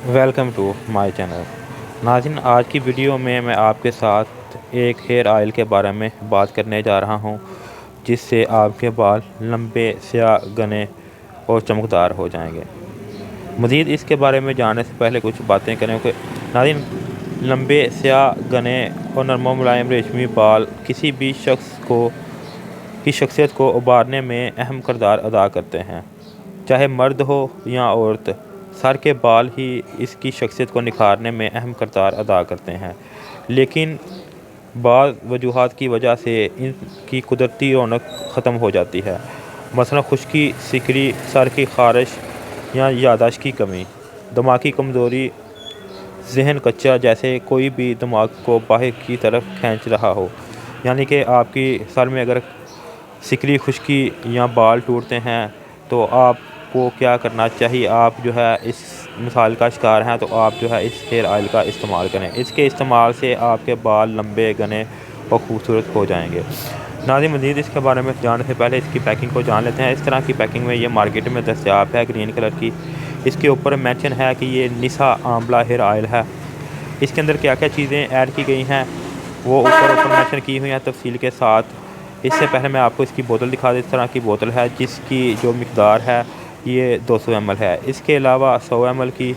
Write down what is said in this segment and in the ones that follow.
Welcome to my channel. नाज़रीन, आज की वीडियो में मैं आपके साथ एक हेयर ऑयल के बारे में बात करने जा रहा हूं, जिससे आपके बाल लंबे, स्याह, घने और चमकदार हो जाएंगे। मज़ीद इसके बारे में जानने से पहले कुछ बातें करें कि नाज़रीन, लंबे, स्याह, घने और नरम मुलायम रेशमी बाल किसी भी शख्स की शख्सियत को उभारने में अहम किरदार अदा करते हैं। चाहे मर्द हो या औरत, सर के बाल ही इसकी शख्सियत को निखारने में अहम किरदार अदा करते हैं, लेकिन बाज़ वजूहात की वजह से इनकी कुदरती रौनक ख़त्म हो जाती है। मसलन खुश्की, सिकरी, सर की ख़ारिश या याददाश्त की कमी, दिमागी कमज़ोरी, जहन कच्चा, जैसे कोई भी दिमाग को बाहर की तरफ खींच रहा हो। यानी कि आपकी सर में अगर सिकरी, खुश्की या बाल टूटते हैं तो आपको क्या करना चाहिए? आप जो है इस मिसाल का शिकार हैं तो आप जो है इस हेयर ऑयल का इस्तेमाल करें। इसके इस्तेमाल से आपके बाल लंबे, घने और खूबसूरत हो जाएंगे। नाज़रीन, मज़ीद इसके बारे में जानने से पहले इसकी पैकिंग को जान लेते हैं। इस तरह की पैकिंग में ये मार्केट में दस्तयाब है, ग्रीन कलर की। इसके ऊपर मेंशन है कि ये निसा आंवला हेयर ऑयल है। इसके अंदर क्या क्या चीज़ें ऐड की गई हैं वो ऊपर मेंशन की हुई हैं तफसील के साथ। इससे पहले मैं आपको इसकी बोतल दिखा दूँ। इस तरह की बोतल है जिसकी जो मिकदार है ये 200 ml है। इसके अलावा 100 ml की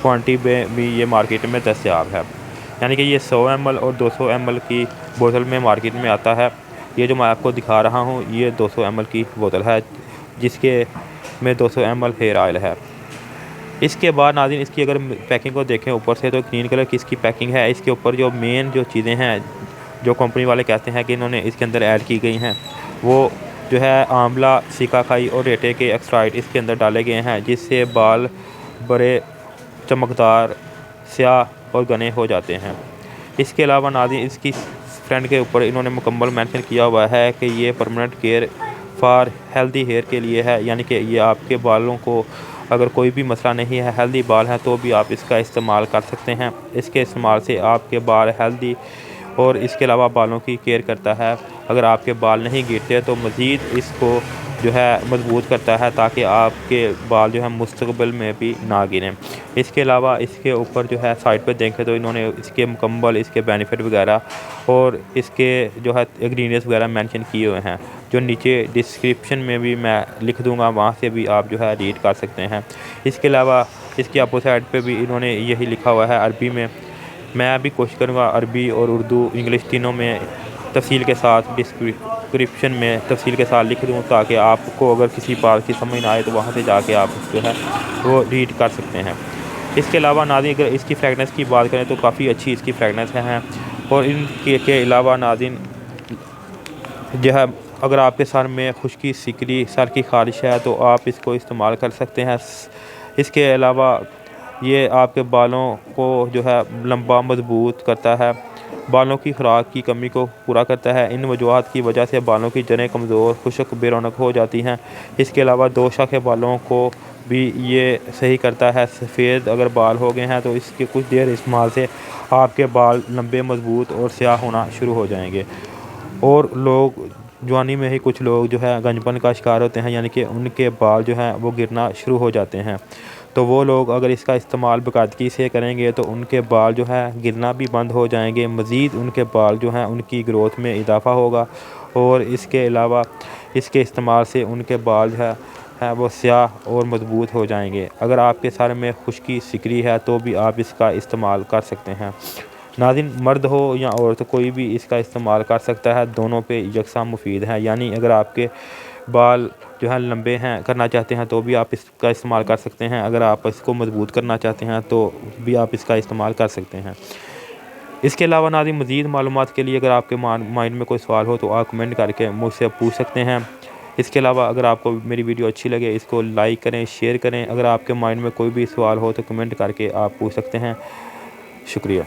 क्वांटिटी में भी ये मार्केट में दस्तयाब है। यानी कि ये 100 ml और 200 ml की बोतल में मार्केट में आता है। ये जो मैं आपको दिखा रहा हूँ ये 200 ml की बोतल है, जिसके में 200 ml हेयर ऑयल है। इसके बाद नाज़रीन, इसकी अगर पैकिंग को देखें ऊपर से तो ग्रीन कलर की इसकी पैकिंग है। इसके ऊपर जो मेन जो चीज़ें हैं जो कंपनी वाले कहते हैं कि इन्होंने इसके अंदर ऐड की गई हैं, वो जो है आंवला, सिकाकाई और रेटे के एक्सट्रैक्ट इसके अंदर डाले गए हैं, जिससे बाल बड़े चमकदार, स्याह और घने हो जाते हैं। इसके अलावा नाज़रीन, इसकी फ्रंट के ऊपर इन्होंने मुकम्मल मेंशन किया हुआ है कि ये permanent care for healthy hair के लिए है। यानी कि ये आपके बालों को अगर कोई भी मसला नहीं है, हेल्दी बाल हैं, तो भी आप इसका इस्तेमाल कर सकते हैं। इसके इस्तेमाल से आपके बाल हेल्दी और इसके अलावा बालों की केयर करता है। अगर आपके बाल नहीं गिरते तो मज़ीद इसको जो है मजबूत करता है, ताकि आपके बाल जो है मुस्तकबिल में भी ना गिरें। इसके अलावा इसके ऊपर जो है साइड पर देखें तो इन्होंने इसके मुकम्मल इसके बेनिफिट वगैरह और इसके जो है इंग्रेडिएंट्स वगैरह मेंशन किए हुए हैं, जो नीचे डिस्क्रिप्शन में भी मैं लिख दूंगा, वहाँ से भी आप जो है रीड कर सकते हैं। इसके अलावा इसकी अपोजिट साइड पे भी इन्होंने यही लिखा हुआ है अरबी में। मैं भी कोशिश करूँगा अरबी और उर्दू, इंग्लिश तीनों में तफसील के साथ डिस्क्रिप्शन में तफसील के साथ लिख दूँ, ताकि आपको अगर किसी बात की समझ ना आए तो वहाँ से जाके आप जो है वो रीड कर सकते हैं। इसके अलावा नाज़रीन, अगर इसकी फ्रेगनेंस की बात करें तो काफ़ी अच्छी इसकी फ्रेगनेंस है। और इनके अलावा नाज़रीन जो है अगर आपके सर में खुश्की, सिकरी, सर की ख़ारिश है तो आप इसको इस्तेमाल कर सकते हैं। इसके अलावा ये आपके बालों को जो है लंबा मजबूत करता है, बालों की खुराक की कमी को पूरा करता है। इन वजूहात की वजह से बालों की जड़ें कमज़ोर, खुश्क, बेरौनक हो जाती हैं। इसके अलावा दो शाखे बालों को भी ये सही करता है। सफ़ेद अगर बाल हो गए हैं तो इसके कुछ देर इस्तेमाल से आपके बाल लंबे, मजबूत और स्याह होना शुरू हो जाएंगे। और लोग जवानी में ही कुछ लोग जो है गंजपन का शिकार होते हैं, यानी कि उनके बाल जो हैं वो गिरना शुरू हो जाते हैं। तो वो लोग अगर इसका इस्तेमाल बाकायदगी से करेंगे तो उनके बाल जो है गिरना भी बंद हो जाएंगे। मज़ीद उनके बाल जो हैं उनकी ग्रोथ में इजाफ़ा होगा। और इसके अलावा इसके इस्तेमाल से उनके बाल जो है वो स्याह और मजबूत हो जाएंगे। अगर आपके सर में खुश्की, सिकरी है तो भी आप इसका इस्तेमाल कर सकते हैं। नाज़रीन, मर्द हो या औरत, कोई भी इसका इस्तेमाल कर सकता है, दोनों पे यकसा मुफीद है। यानी अगर आपके बाल जो है लंबे हैं करना चाहते हैं तो भी आप इसका इस्तेमाल कर सकते हैं। अगर आप इसको मजबूत करना चाहते हैं तो भी आप इसका इस्तेमाल कर सकते हैं। इसके अलावा नाज़रीन, मज़ीद मालूमात के लिए अगर आपके माइंड में कोई सवाल हो तो आप कमेंट करके मुझसे पूछ सकते हैं। इसके अलावा अगर आपको मेरी वीडियो अच्छी लगे इसको लाइक करें, शेयर करें। अगर आपके माइंड में कोई भी सवाल हो तो कमेंट करके आप पूछ सकते हैं। शुक्रिया।